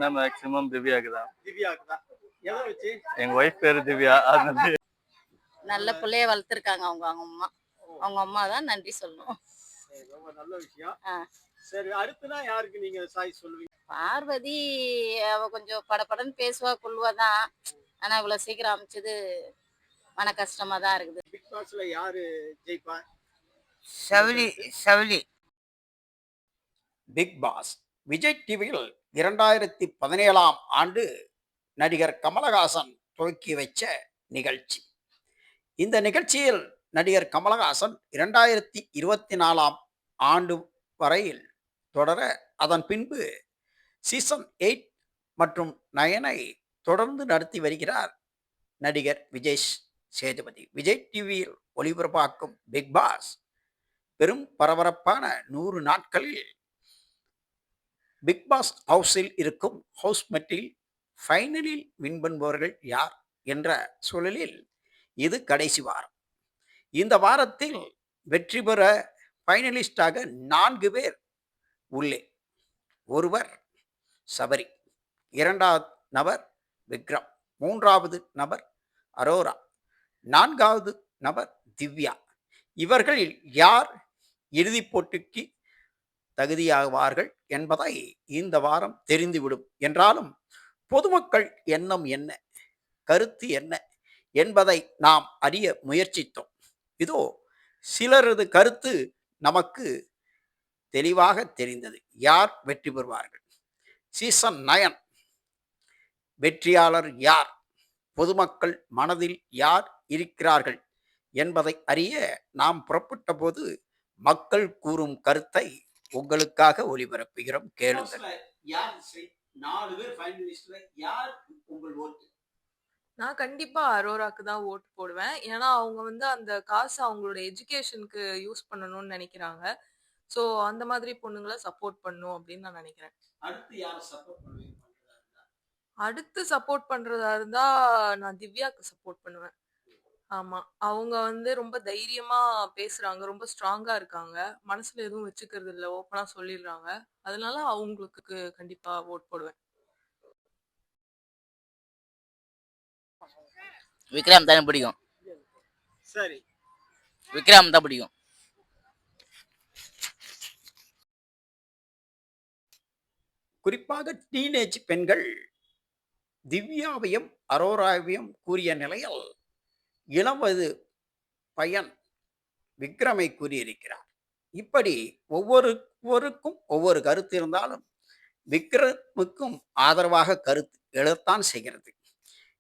நான் மேக்ஸிமம் திவ்யாக்கு தான். திவ்யாவுக்கு தான். எதை வச்சு? எங்க ஒய்ஃப் பேரு திவ்யா. அதனால நல்ல பிள்ளைய வளர்த்துருக்காங்க அவங்க அவங்க அம்மா. அவங்க அம்மா தான் நன்றி சொல்லணும். ரொம்ப நல்ல விஷயம். ஆ. சரி, அடுத்துனா யாருக்கு நீங்க சாய்ஸ் சொல்லுவீங்க? பார்வதி அவ கொஞ்சம் படபடன்னு பேசுவா கொள்ளுவா தான். ஆனா இவ்வளவு சீக்கிரம் அமைச்சது மன கஷ்டமா தான் இருக்குது. பிக் பாஸ்ல யாரு ஜெயிப்பா? சவுளி. பிக் பாஸ் விஜய் டிவியில் 2017ஆம் ஆண்டு நடிகர் கமலஹாசன் துவக்கி வைச்ச நிகழ்ச்சி. இந்த நிகழ்ச்சியில் நடிகர் கமலஹாசன் 2024ஆம் ஆண்டு வரையில் தொடர, அதன் பின்பு சீசன் 8 மற்றும் 9ஐ தொடர்ந்து நடத்தி வருகிறார் நடிகர் விஜய் சேதுபதி. விஜய் டிவியில் ஒளிபரப்பாக்கும் பிக் பாஸ் பெரும் பரபரப்பான 100 நாட்களில் பிக் பாஸ் ஹவுஸில் இருக்கும் ஹவுஸ்மேட்டில் ஃபைனலில் வின் பண்ணுபவர்கள் யார் என்ற சூழலில் இது கடைசி வாரம். இந்த வாரத்தில் வெற்றி பெற ஃபைனலிஸ்டாக 4 பேர் உள்ளே. ஒருவர் சபரி, இரண்டாவது நபர் விக்ரம், மூன்றாவது நபர் அரோரா, நான்காவது நபர் திவ்யா. இவர்களில் யார் இறுதிப் போட்டிக்கு தகுதியாவார்கள் என்பதை இந்த வாரம் தெரிந்துவிடும். என்றாலும் பொதுமக்கள் எண்ணம் என்ன, கருத்து என்ன என்பதை நாம் அறிய முயற்சித்தோம். இதோ சிலரது கருத்து நமக்கு தெளிவாக தெரிந்தது. யார் வெற்றி பெறுவார்கள்? சீசன் 9 வெற்றியாளர் யார்? பொதுமக்கள் மனதில் யார் இருக்கிறார்கள் என்பதை அறிய நாம் புறப்பட்ட போது மக்கள் கூறும் கருத்தை உங்களுக்காக ஒளிபரப்புகிறோம், கேளுங்கள். நான் கண்டிப்பா அரோராக்கு தான் ஓட்டு போடுவேன். ஏன்னா அவங்க வந்து அந்த காசு அவங்களோட எஜுகேஷனுக்கு யூஸ் பண்ணணும்னு நினைக்கிறாங்க. ஸோ அந்த மாதிரி பொண்ணுங்களை சப்போர்ட் பண்ணும் அப்படின்னு நான் நினைக்கிறேன். அடுத்து சப்போர்ட் பண்றதா இருந்தா நான் திவ்யாக்கு சப்போர்ட் பண்ணுவேன். ஆமா, அவங்க வந்து ரொம்ப தைரியமா பேசுறாங்க, ரொம்ப ஸ்ட்ராங்கா இருக்காங்க, மனசுல எதுவும் வச்சுக்கிறது இல்ல, ஓப்பனா சொல்லிடுறாங்க. அதனால அவங்களுக்கு கண்டிப்பா ஓட் போடுவேன். விக்ரம் தானே பிடிக்கும். சரி, விக்ரம் தான் பிடிக்கும். குறிப்பாக டீனேஜ் பெண்கள் திவ்யாவையும் அரோராவையும் கூறிய நிலையில் இளவயது பையன் விக்ரமை கூறியிருக்கிறார். இப்படி ஒவ்வொருவருக்கும் ஒவ்வொரு கருத்து இருந்தாலும் விக்ரமுக்கும் ஆதரவாக கருத்து எழத்தான் செய்கிறது.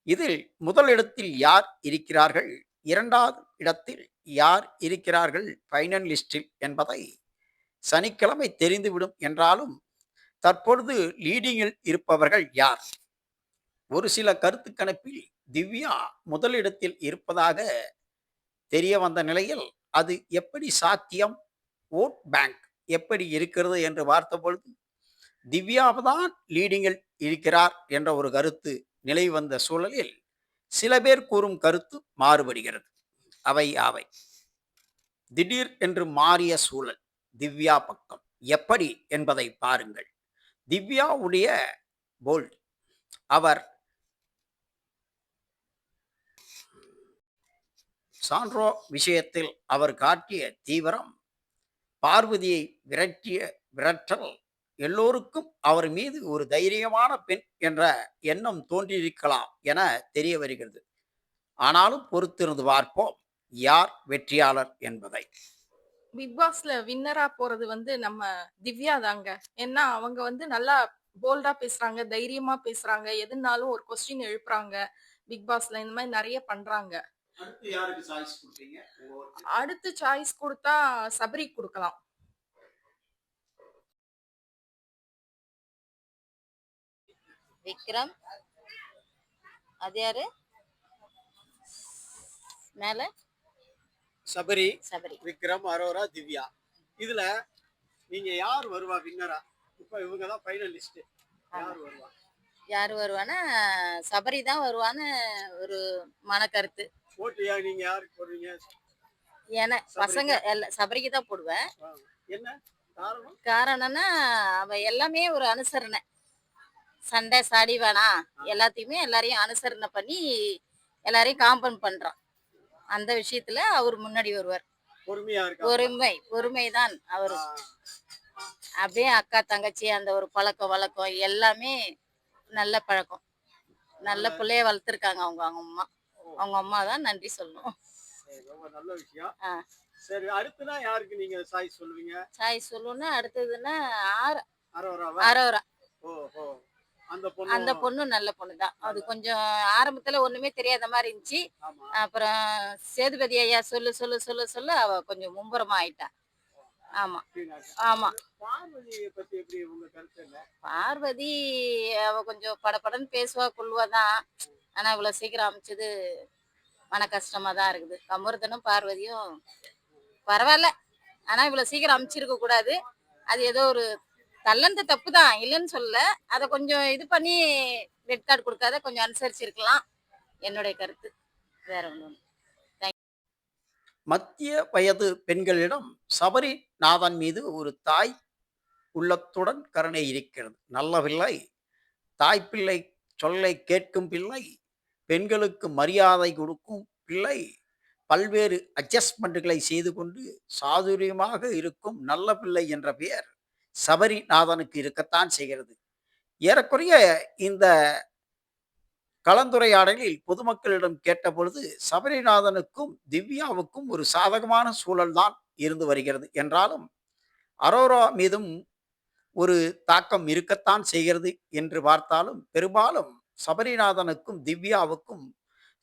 இதில் முதல் இடத்தில் யார் இருக்கிறார்கள், இரண்டாவது இடத்தில் யார் இருக்கிறார்கள் ஃபைனல் லிஸ்டில் என்பதை சனிக்கிழமை தெரிந்துவிடும். என்றாலும் தற்பொழுது லீடிங்கில் இருப்பவர்கள் யார்? ஒரு சில கருத்து கணிப்பில் திவ்யா முதலிடத்தில் இருப்பதாக தெரிய வந்த நிலையில் அது எப்படி சாத்தியம், ஓட் பேங்க் எப்படி இருக்கிறது என்று பார்த்த பொழுது திவ்யாதான் லீடிங்கில் இருக்கிறார் என்ற ஒரு கருத்து நிலை வந்த சூழலில் சில பேர் கூறும் கருத்து மாறுபடுகிறது. அவை திடீர் என்று மாறிய சூழல் திவ்யா பக்கம் எப்படி என்பதை பாருங்கள். திவ்யாவுடைய போல்ட், அவர் சாண்ட்ரோ விஷயத்தில் அவர் காட்டிய தீவிரம், பார்வதியை விரட்டல் எல்லோருக்கும் அவர் மீது ஒரு தைரியமான பெண் என்ற எண்ணம் தோன்றியிருக்கலாம் என தெரிய வருகிறது. ஆனாலும் பொறுத்திருந்து பார்ப்போம் யார் வெற்றியாளர் என்பதை. பிக் பாஸ்ல வின்னரா போறது வந்து நம்ம திவ்யா தாங்க. ஏன்னா அவங்க வந்து நல்லா போல்டா பேசுறாங்க, தைரியமா பேசுறாங்க, எதுனாலும் ஒரு கொஸ்டின் எழுப்புறாங்க. பிக் பாஸ்ல இந்த மாதிரி நிறைய பண்றாங்க. அடுத்து சாய்ஸ் கொடுத்தா சபரி கொடுக்கலாம். விக்ரம், அது யாரு மேல? சபரி, சபரி, விக்ரம், அரோரா, திவ்யா. இதுல நீங்க யார் வருவா வின்னரா? இப்ப இவங்க தான் ஃபைனலிஸ்ட். யார் வருவா? யார் வருவானா சபரி தான் வருவான்னு ஒரு மனக்கருத்து. ஓட்டு நீங்க யாருக்கு போடுவீங்க? ஏன்னா பசங்க சபரிக்கு தான் போடுவேன். என்ன காரணம்? காரணம்னா அவ எல்லாமே ஒரு அனுசரணை சண்டை சாடி வேணாம், எல்லாத்தையுமே எல்லாரையும் அனுசரணை பண்ணி எல்லாரையும் காம்பவுண்ட் பண்றோம். அந்த விஷயத்துல அவர் முன்னாடி வருவார். பொறுமையா இருக்கா? பொறுமைதான் அவரு. அப்படியே அக்கா தங்கச்சி அந்த ஒரு பழக்கம் வழக்கம் எல்லாமே நல்ல பழக்கம். நல்ல பிள்ளைய வளர்த்துருக்காங்க அவங்க அம்மா தான் நன்றி சொல்லணும். சரி, ரொம்ப நல்ல விஷயம். ஆ. சரி, அடுத்துனா யாருக்கு நீங்க சாய் சொல்லுவீங்க? சாய் சொல்லணும்னா அடுத்ததுன்னா அரோராவா? அரோரா. ஓ. அந்த பொண்ணு நல்ல பொண்ணு தான். அது கொஞ்சம் ஆரம்பத்துல ஒண்ணுமே தெரியாத மாதிரி இருந்துச்சு. ஆமா. அப்புறம் சேதுபதி ஐயா சொல்லு சொல்லு சொல்லு சொல்ல அவ கொஞ்சம் மும்புறமா ஆயிட்டா. ஆமா ஆமா. பார்வதியை பத்தி எப்படி உங்க கருத்து என்ன? பார்வதி அவ கொஞ்சம் படபடன்னு பேசுவா கொள்ளுவா தான். ஆனா இவ்வளவு சீக்கிரம் அமைச்சது மன கஷ்டமா தான் இருக்குது. கமருதனும் பார்வதியும் பரவாயில்ல. ஆனா இவ்வளவு சீக்கிரம் அமைச்சிருக்க கூடாது. அது ஏதோ ஒரு தள்ளந்த தப்பு தான், இல்லைன்னு சொல்லல. அதை கொஞ்சம் இது பண்ணி ரெட் கார்டு கொடுக்காத கொஞ்சம் அனுசரிச்சிருக்கலாம். என்னுடைய கருத்து வேற ஒன்றும். மத்திய வயது பெண்களிடம் சபரிநாதன் மீது ஒரு தாய் உள்ளத்துடன் கருணை இருக்கிறது. நல்ல பிள்ளை, தாய்ப்பிள்ளை சொல்லை கேட்கும் பிள்ளை, பெண்களுக்கு மரியாதை கொடுக்கும் பிள்ளை, பல்வேறு அட்ஜஸ்ட்மெண்ட்டுகளை செய்து கொண்டு சாதுரியமாக இருக்கும் நல்ல பிள்ளை என்ற பெயர் சபரிநாதனுக்கு இருக்கத்தான் செய்கிறது. ஏறக்குறைய இந்த கலந்துரையாடலில் பொதுமக்களிடம் கேட்டபொழுது சபரிநாதனுக்கும் திவ்யாவுக்கும் ஒரு சாதகமான சூழல் தான் இருந்து வருகிறது என்றாலும் அரோரா மீதும் ஒரு தாக்கம் இருக்கத்தான் செய்கிறது என்று பார்த்தாலும் பெரும்பாலும் சபரிநாதனுக்கும் திவ்யாவுக்கும்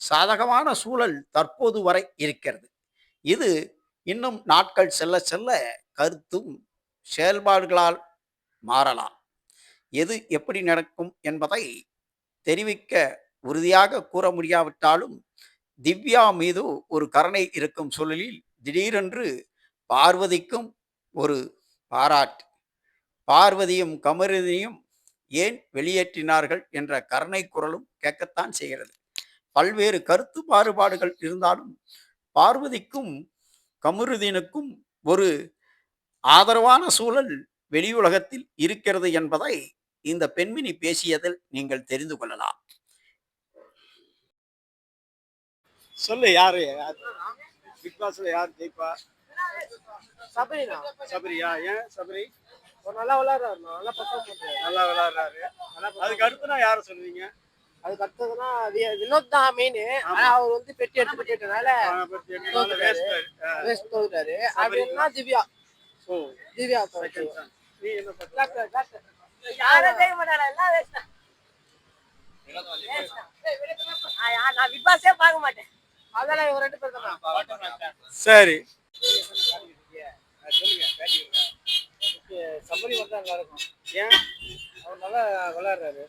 சாதகமான சூழல் தற்போது வரை இருக்கிறது. இது இன்னும் நாட்கள் செல்ல செல்ல கருத்தும் செயல்பாடுகளால் மாறலாம். எது எப்படி நடக்கும் என்பதை தெரிவிக்க உறுதியாக கூற முடியாவிட்டாலும் திவ்யா மீது ஒரு கருணை இருக்கும் சூழலில் திடீரென்று பார்வதிக்கும் ஒரு பாராட்டு, பார்வதியும் கமருதியும் ஏன் வெளியேற்றினார்கள் என்ற கருணை குரலும் கேட்கத்தான் செய்கிறது. பல்வேறு கருத்து மாறுபாடுகள் இருந்தாலும் பார்வதிக்கும் கமருதீனுக்கும் ஒரு ஆதரவான சூழல் வெளியுலகத்தில் இருக்கிறது என்பதை இந்த பெண்மணி பேசியதில் நீங்கள் தெரிந்து கொள்ளலாம். சொல்லு, யாரு பிக் பாஸ்ல யார் ஜெயிப்பா? சபரியா? ஏன் சபரி? நல்லா விளையாடுறாரு, நல்லா பர்ஃபார்ம் பண்றாரு. நல்லா விளையாடுறாரு. அதுக்கு அடுத்துனா யார சொல்லுவீங்க? அதுக்கு அடுத்ததுன்னா வினோத் தான் மெயின். ஆனா அவர் வந்து பெட்டி எடுத்துட்டு போயிட்டனால வேஸ்ட் தோத்துட்டாரு. அப்படின்னா திவ்யா. திவ்யா நீ என்ன பண்ற? நான் பிக் பாஸே பார்க்க மாட்டேன். அதெல்லாம் இவங்க 2 பேர் தான். சரி, சபரி வந்தா நல்லா இருக்கும். ஏன்? அவர் நல்லா விளையாடுறாரு.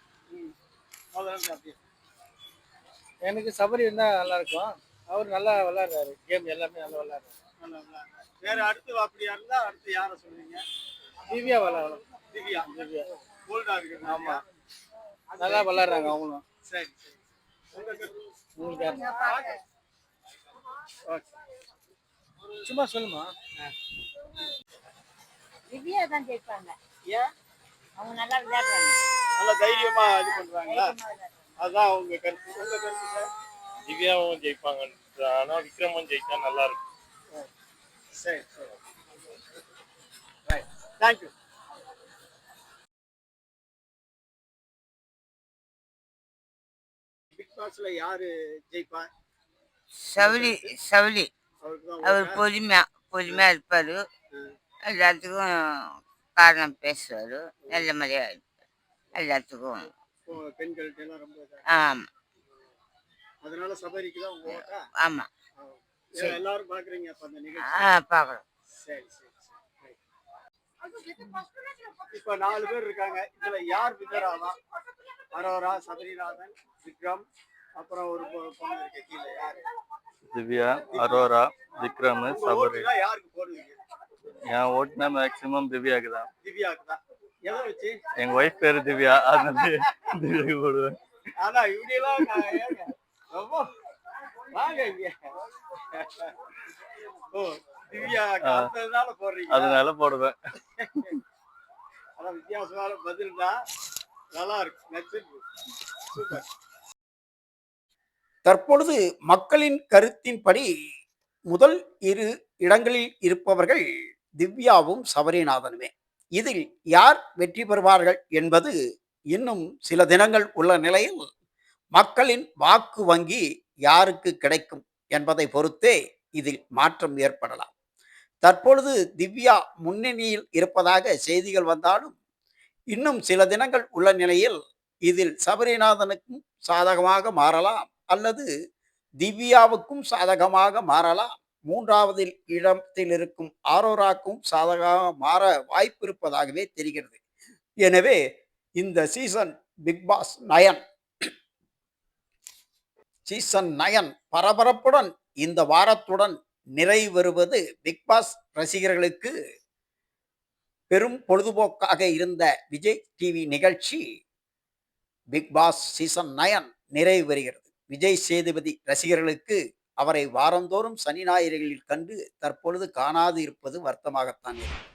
எனக்கு சபரி இருந்தா நல்லா இருக்கும். அவர் நல்லா விளையாடுறாரு. கேம் எல்லாமே நல்லா விளையாடுறாரு. வேற அடுத்து அப்படியா இருந்தா அடுத்து யார சொல்லுவீங்க? திவ்யா விளையாடலாம். திவ்யா போல்டா இருக்கு. ஆமா, நல்லா விளையாடுறாங்க அவங்களும். சரி. உங்களுக்கு சும்மா சொல்லுமா. திவ்யா தான் ஜெயிப்பாங்க. ஏன்? அவங்க நல்லா விளையாடுறாங்க. நல்ல தைரியமா இது பண்றாங்களா? அதான் உங்க கருத்து. உங்க கருத்து சார்? திவ்யாவும் ஜெயிப்பாங்க. ஆனா விக்ரமும் ஜெயிச்சா நல்லா இருக்கும். சரி. Right, thank you. பிக் பாஸ்ல யாரு ஜெயிப்பா? சவுளி அவர் பொறுமையா இருப்பாரு. எல்லாத்துக்கும் காரணம் பேசுவாரு. நல்ல மாதிரியா இருப்பாரு எல்லாத்துக்கும். பெண்கள்ட்ட எல்லாம் ரொம்ப ஆமா, அதனால சபரிக்கு தான் உங்க ஓட்டா? ஆமா. எல்லாரும் பாக்குறீங்க அப்ப அந்த நிகழ்ச்சி? பாக்குறோம். சரி. இப்ப 4 பேர் இருக்காங்க. இதுல யார் வின்னர் ஆவா? அரோரா, சபரிநாதன், விக்ரம், அப்புறம் ஒரு பொண்ணு இருக்கு கீழே. யாரு? திவ்யா, அரோரா, விக்ரம், சபரி. யாருக்கு போடுவீங்க? என் ஓட்டுனா மேக்சிமம் திவ்யாக்கு தான். திவ்யாக்கு தான். எதை வச்சு? எங்க ஒய்ஃப் பேரு திவ்யா, அதனால திவ்யாக்கு போடுவேன். ஆனா இப்படியெல்லாம் வாங்க இங்க. ஓ, திவ்யா அதனால போடுறீங்க? அதனால போடுவேன். ஆனா வித்தியாசமான பதில் தான். நல்லா இருக்கு, நச்சிருக்கு, சூப்பர். தற்பொழுது மக்களின் கருத்தின்படி முதல் 2 இடங்களில் இருப்பவர்கள் திவ்யாவும் சபரிநாதனுமே. இதில் யார் வெற்றி பெறுவார்கள் என்பது இன்னும் சில தினங்கள் உள்ள நிலையில் மக்களின் வாக்கு வங்கி யாருக்கு கிடைக்கும் என்பதை பொறுத்தே இதில் மாற்றம் ஏற்படலாம். தற்பொழுது திவ்யா முன்னணியில் இருப்பதாக செய்திகள் வந்தாலும் இன்னும் சில தினங்கள் உள்ள நிலையில் இதில் சபரிநாதனுக்கும் சாதகமாக மாறலாம் அல்லது திவ்யாவுக்கும் சாதகமாக மாறலாம். 3வது இடத்தில் இருக்கும் ஆரோராக்கும் சாதகமாக மாற வாய்ப்பு இருப்பதாகவே தெரிகிறது. எனவே இந்த பிக்பாஸ் 9 சீசன் 9 பரபரப்புடன் இந்த வாரத்துடன் நிறைவேறுவது பிக்பாஸ் ரசிகர்களுக்கு பெரும் பொழுதுபோக்காக இருந்த விஜய் டிவி நிகழ்ச்சி பிக்பாஸ் சீசன் 9 நிறைவு பெறுகிறது. விஜய் சேதுபதி ரசிகர்களுக்கு அவரை வாரந்தோறும் சனி ஞாயிறுகளில் கண்டு தற்பொழுது காணாது இருப்பது வருத்தமாகத்தான் இருக்கும்.